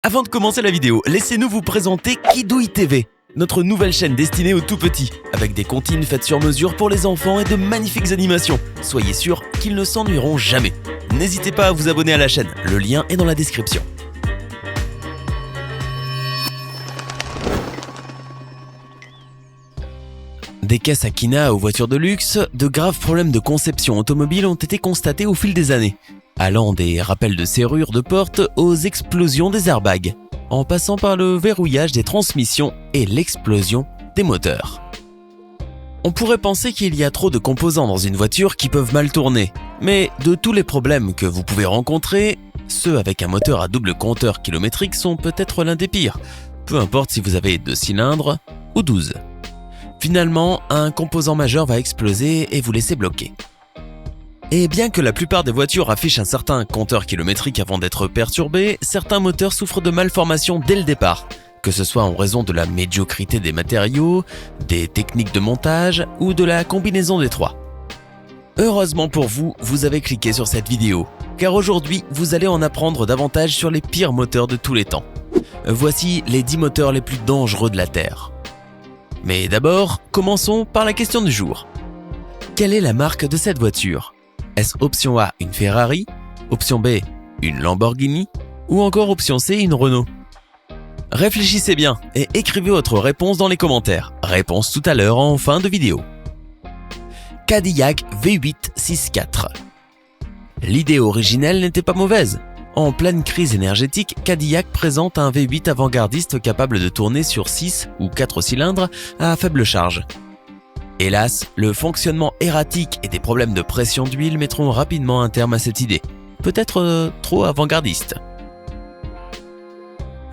Avant de commencer la vidéo, laissez-nous vous présenter Kidouille TV, notre nouvelle chaîne destinée aux tout-petits, avec des comptines faites sur mesure pour les enfants et de magnifiques animations. Soyez sûrs qu'ils ne s'ennuieront jamais. N'hésitez pas à vous abonner à la chaîne, le lien est dans la description. Des caisses Akina aux voitures de luxe, de graves problèmes de conception automobile ont été constatés au fil des années, allant des rappels de serrure de porte aux explosions des airbags, en passant par le verrouillage des transmissions et l'explosion des moteurs. On pourrait penser qu'il y a trop de composants dans une voiture qui peuvent mal tourner, mais de tous les problèmes que vous pouvez rencontrer, ceux avec un moteur à double compteur kilométrique sont peut-être l'un des pires, peu importe si vous avez 2 cylindres ou 12. Finalement, un composant majeur va exploser et vous laisser bloqué. Et bien que la plupart des voitures affichent un certain compteur kilométrique avant d'être perturbés, certains moteurs souffrent de malformations dès le départ, que ce soit en raison de la médiocrité des matériaux, des techniques de montage ou de la combinaison des trois. Heureusement pour vous, vous avez cliqué sur cette vidéo, car aujourd'hui, vous allez en apprendre davantage sur les pires moteurs de tous les temps. Voici les 10 moteurs les plus dangereux de la Terre. Mais d'abord, commençons par la question du jour. Quelle est la marque de cette voiture ? Est-ce option A, une Ferrari, option B, une Lamborghini ou encore option C, une Renault ? Réfléchissez bien et écrivez votre réponse dans les commentaires. Réponse tout à l'heure en fin de vidéo. Cadillac V8 6.4. L'idée originelle n'était pas mauvaise. En pleine crise énergétique, Cadillac présente un V8 avant-gardiste capable de tourner sur 6 ou 4 cylindres à faible charge. Hélas, le fonctionnement erratique et des problèmes de pression d'huile mettront rapidement un terme à cette idée, peut-être trop avant-gardiste.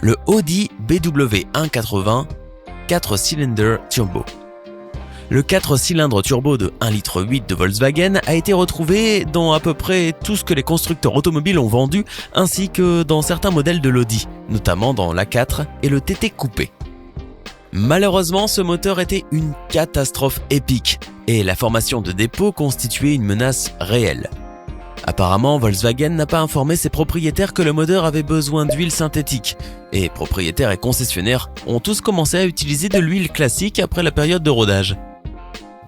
Le Audi BW180 4 cylindres turbo. Le 4 cylindres turbo de 1,8 litre de Volkswagen a été retrouvé dans à peu près tout ce que les constructeurs automobiles ont vendu, ainsi que dans certains modèles de l'Audi, notamment dans l'A4 et le TT Coupé. Malheureusement, ce moteur était une catastrophe épique, et la formation de dépôt constituait une menace réelle. Apparemment, Volkswagen n'a pas informé ses propriétaires que le moteur avait besoin d'huile synthétique, et propriétaires et concessionnaires ont tous commencé à utiliser de l'huile classique après la période de rodage.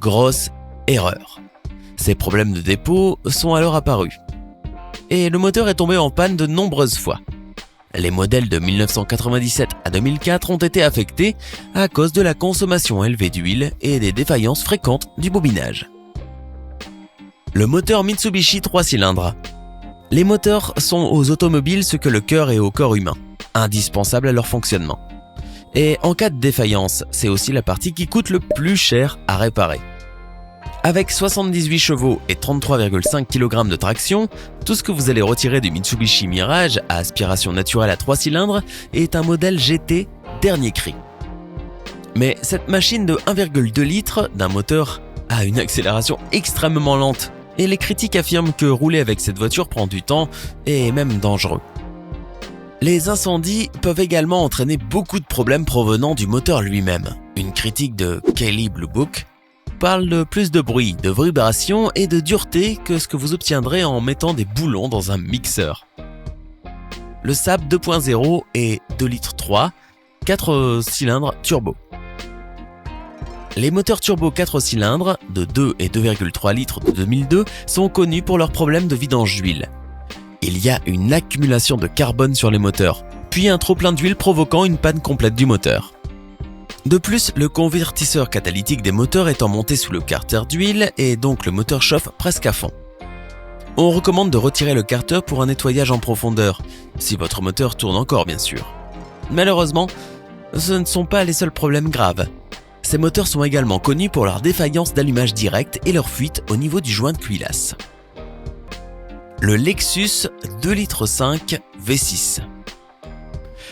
Grosse erreur. Ces problèmes de dépôt sont alors apparus. Et le moteur est tombé en panne de nombreuses fois. Les modèles de 1997 à 2004 ont été affectés à cause de la consommation élevée d'huile et des défaillances fréquentes du bobinage. Le moteur Mitsubishi 3 cylindres. Les moteurs sont aux automobiles ce que le cœur est au corps humain, indispensables à leur fonctionnement. Et en cas de défaillance, c'est aussi la partie qui coûte le plus cher à réparer. Avec 78 chevaux et 33,5 kg de traction, tout ce que vous allez retirer du Mitsubishi Mirage à aspiration naturelle à 3 cylindres est un modèle GT dernier cri. Mais cette machine de 1,2 litres d'un moteur a une accélération extrêmement lente et les critiques affirment que rouler avec cette voiture prend du temps et est même dangereux. Les incendies peuvent également entraîner beaucoup de problèmes provenant du moteur lui-même. Une critique de Kelley Blue Book parle de plus de bruit, de vibration et de dureté que ce que vous obtiendrez en mettant des boulons dans un mixeur. Le Saab 2.0 est 2,3 litres, 4 cylindres turbo. Les moteurs turbo 4 cylindres de 2 et 2,3 litres de 2002 sont connus pour leurs problèmes de vidange d'huile. Il y a une accumulation de carbone sur les moteurs, puis un trop-plein d'huile provoquant une panne complète du moteur. De plus, le convertisseur catalytique des moteurs étant monté sous le carter d'huile et donc le moteur chauffe presque à fond. On recommande de retirer le carter pour un nettoyage en profondeur, si votre moteur tourne encore bien sûr. Malheureusement, ce ne sont pas les seuls problèmes graves. Ces moteurs sont également connus pour leur défaillance d'allumage direct et leur fuite au niveau du joint de culasse. Le Lexus 2,5 litres V6.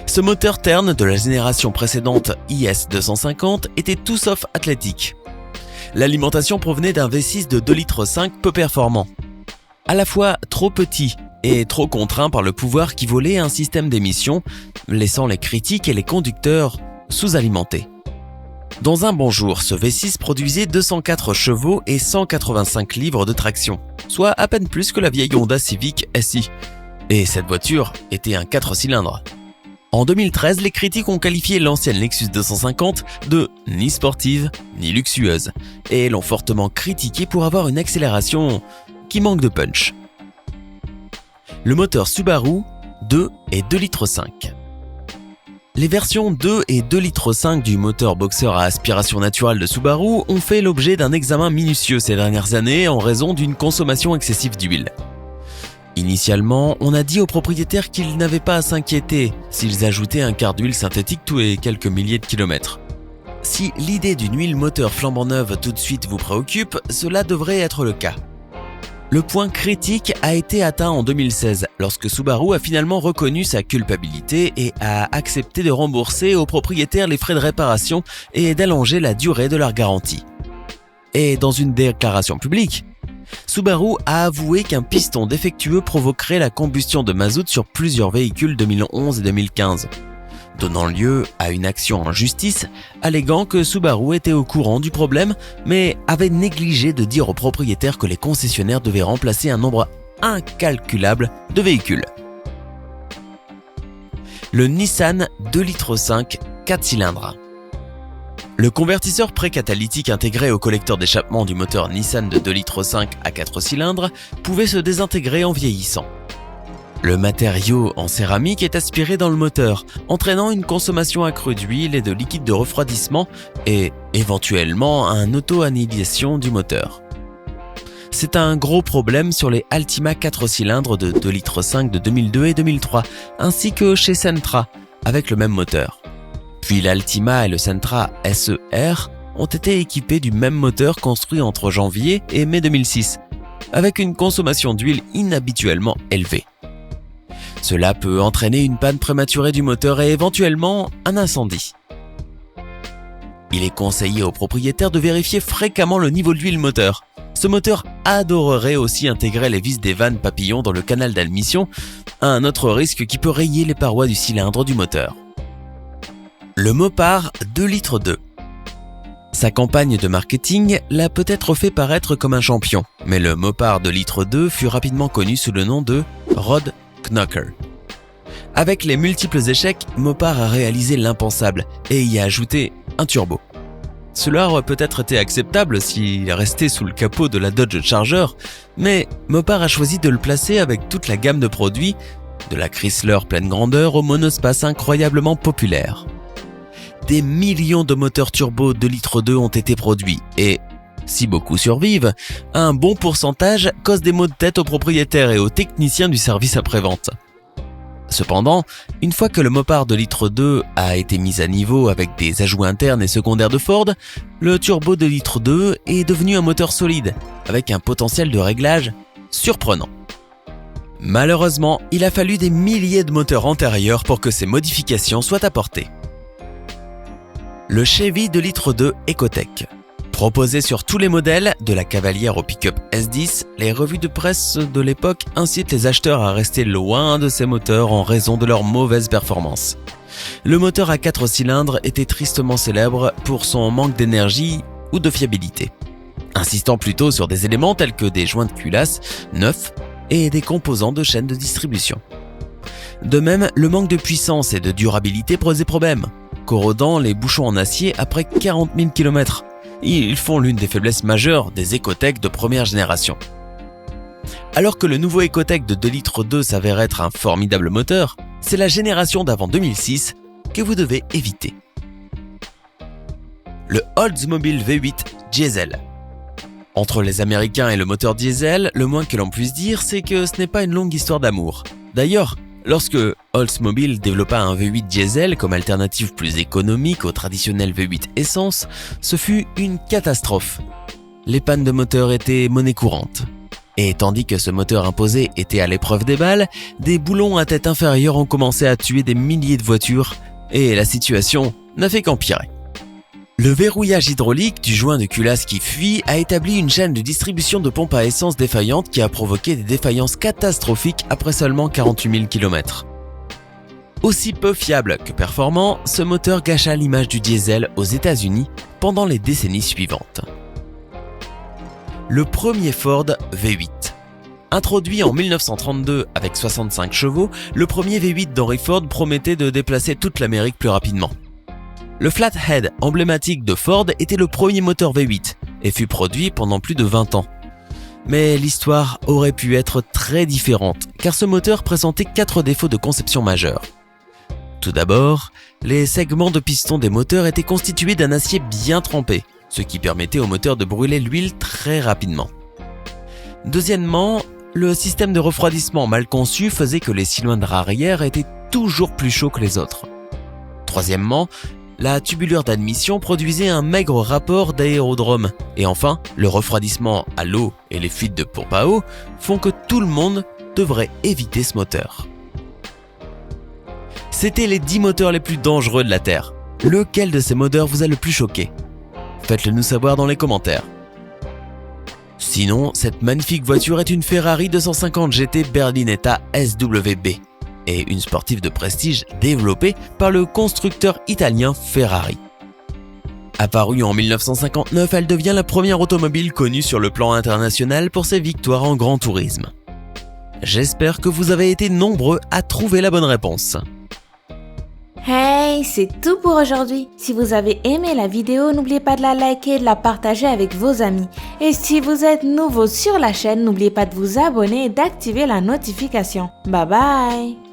Ce moteur terne de la génération précédente IS 250 était tout sauf athlétique. L'alimentation provenait d'un V6 de 2,5 litres peu performant. À la fois trop petit et trop contraint par le pouvoir qui volait un système d'émission, laissant les critiques et les conducteurs sous-alimentés. Dans un bon jour, ce V6 produisait 204 chevaux et 185 livres de traction, soit à peine plus que la vieille Honda Civic SI. Et cette voiture était un 4 cylindres. En 2013, les critiques ont qualifié l'ancienne Lexus 250 de ni sportive ni luxueuse et l'ont fortement critiquée pour avoir une accélération qui manque de punch. Le moteur Subaru 2 et 2,5 litres. Les versions 2 et 2,5 litres du moteur boxer à aspiration naturelle de Subaru ont fait l'objet d'un examen minutieux ces dernières années en raison d'une consommation excessive d'huile. Initialement, on a dit aux propriétaires qu'ils n'avaient pas à s'inquiéter s'ils ajoutaient un quart d'huile synthétique tous les quelques milliers de kilomètres. Si l'idée d'une huile moteur flambant neuve tout de suite vous préoccupe, cela devrait être le cas. Le point critique a été atteint en 2016 lorsque Subaru a finalement reconnu sa culpabilité et a accepté de rembourser aux propriétaires les frais de réparation et d'allonger la durée de leur garantie. Et dans une déclaration publique, Subaru a avoué qu'un piston défectueux provoquerait la combustion de mazout sur plusieurs véhicules 2011 et 2015, donnant lieu à une action en justice alléguant que Subaru était au courant du problème mais avait négligé de dire aux propriétaires que les concessionnaires devaient remplacer un nombre incalculable de véhicules. Le Nissan 2,5 litres 4 cylindres. Le convertisseur précatalytique intégré au collecteur d'échappement du moteur Nissan de 2,5 litres à 4 cylindres pouvait se désintégrer en vieillissant. Le matériau en céramique est aspiré dans le moteur, entraînant une consommation accrue d'huile et de liquide de refroidissement et, éventuellement, une auto-annihilation du moteur. C'est un gros problème sur les Altima 4 cylindres de 2,5 litres de 2002 et 2003, ainsi que chez Sentra, avec le même moteur. Puis l'Altima et le Sentra SER ont été équipés du même moteur construit entre janvier et mai 2006, avec une consommation d'huile inhabituellement élevée. Cela peut entraîner une panne prématurée du moteur et éventuellement un incendie. Il est conseillé aux propriétaires de vérifier fréquemment le niveau d'huile moteur. Ce moteur adorerait aussi intégrer les vis des vannes papillons dans le canal d'admission, un autre risque qui peut rayer les parois du cylindre du moteur. Le Mopar 2,2 litres. Sa campagne de marketing l'a peut-être fait paraître comme un champion, mais le Mopar 2,2 litres fut rapidement connu sous le nom de Road Knocker. Avec les multiples échecs, Mopar a réalisé l'impensable et y a ajouté un turbo. Cela aurait peut-être été acceptable s'il restait sous le capot de la Dodge Charger, mais Mopar a choisi de le placer avec toute la gamme de produits, de la Chrysler pleine grandeur au monospace incroyablement populaire. Des millions de moteurs turbo 2,2 litres ont été produits et, si beaucoup survivent, un bon pourcentage cause des maux de tête aux propriétaires et aux techniciens du service après-vente. Cependant, une fois que le Mopar 2,2 litres a été mis à niveau avec des ajouts internes et secondaires de Ford, le turbo 2,2 litres est devenu un moteur solide, avec un potentiel de réglage surprenant. Malheureusement, il a fallu des milliers de moteurs antérieurs pour que ces modifications soient apportées. Le Chevy 2,2 litres Ecotec. Proposé sur tous les modèles, de la cavalière au pick-up S10, les revues de presse de l'époque incitent les acheteurs à rester loin de ces moteurs en raison de leur mauvaise performance. Le moteur à 4 cylindres était tristement célèbre pour son manque d'énergie ou de fiabilité, insistant plutôt sur des éléments tels que des joints de culasse neufs et des composants de chaîne de distribution. De même, le manque de puissance et de durabilité posait problème, corrodant les bouchons en acier après 40 000 km. Ils font l'une des faiblesses majeures des Ecotec de première génération. Alors que le nouveau Ecotec de 2,2 litres s'avère être un formidable moteur, c'est la génération d'avant 2006 que vous devez éviter. Le Oldsmobile V8 Diesel. Entre les Américains et le moteur diesel, le moins que l'on puisse dire, c'est que ce n'est pas une longue histoire d'amour. D'ailleurs, lorsque Oldsmobile développa un V8 diesel comme alternative plus économique au traditionnel V8 essence, ce fut une catastrophe. Les pannes de moteur étaient monnaie courante. Et tandis que ce moteur imposé était à l'épreuve des balles, des boulons à tête inférieure ont commencé à tuer des milliers de voitures et la situation n'a fait qu'empirer. Le verrouillage hydraulique du joint de culasse qui fuit a établi une chaîne de distribution de pompes à essence défaillante qui a provoqué des défaillances catastrophiques après seulement 48 000 km. Aussi peu fiable que performant, ce moteur gâcha l'image du diesel aux États-Unis pendant les décennies suivantes. Le premier Ford V8. Introduit en 1932 avec 65 chevaux, le premier V8 d'Henry Ford promettait de déplacer toute l'Amérique plus rapidement. Le Flathead, emblématique de Ford, était le premier moteur V8 et fut produit pendant plus de 20 ans. Mais l'histoire aurait pu être très différente, car ce moteur présentait 4 défauts de conception majeurs. Tout d'abord, les segments de piston des moteurs étaient constitués d'un acier bien trempé, ce qui permettait au moteur de brûler l'huile très rapidement. Deuxièmement, le système de refroidissement mal conçu faisait que les cylindres arrière étaient toujours plus chauds que les autres. Troisièmement, la tubulure d'admission produisait un maigre rapport d'aérodrome. Et enfin, le refroidissement à l'eau et les fuites de pompe à eau font que tout le monde devrait éviter ce moteur. C'étaient les 10 moteurs les plus dangereux de la Terre. Lequel de ces moteurs vous a le plus choqué? Faites-le nous savoir dans les commentaires. Sinon, cette magnifique voiture est une Ferrari 250 GT Berlinetta SWB et une sportive de prestige développée par le constructeur italien Ferrari. Apparue en 1959, elle devient la première automobile connue sur le plan international pour ses victoires en grand tourisme. J'espère que vous avez été nombreux à trouver la bonne réponse. Hey, c'est tout pour aujourd'hui. Si vous avez aimé la vidéo, n'oubliez pas de la liker et de la partager avec vos amis. Et si vous êtes nouveau sur la chaîne, n'oubliez pas de vous abonner et d'activer la notification. Bye bye!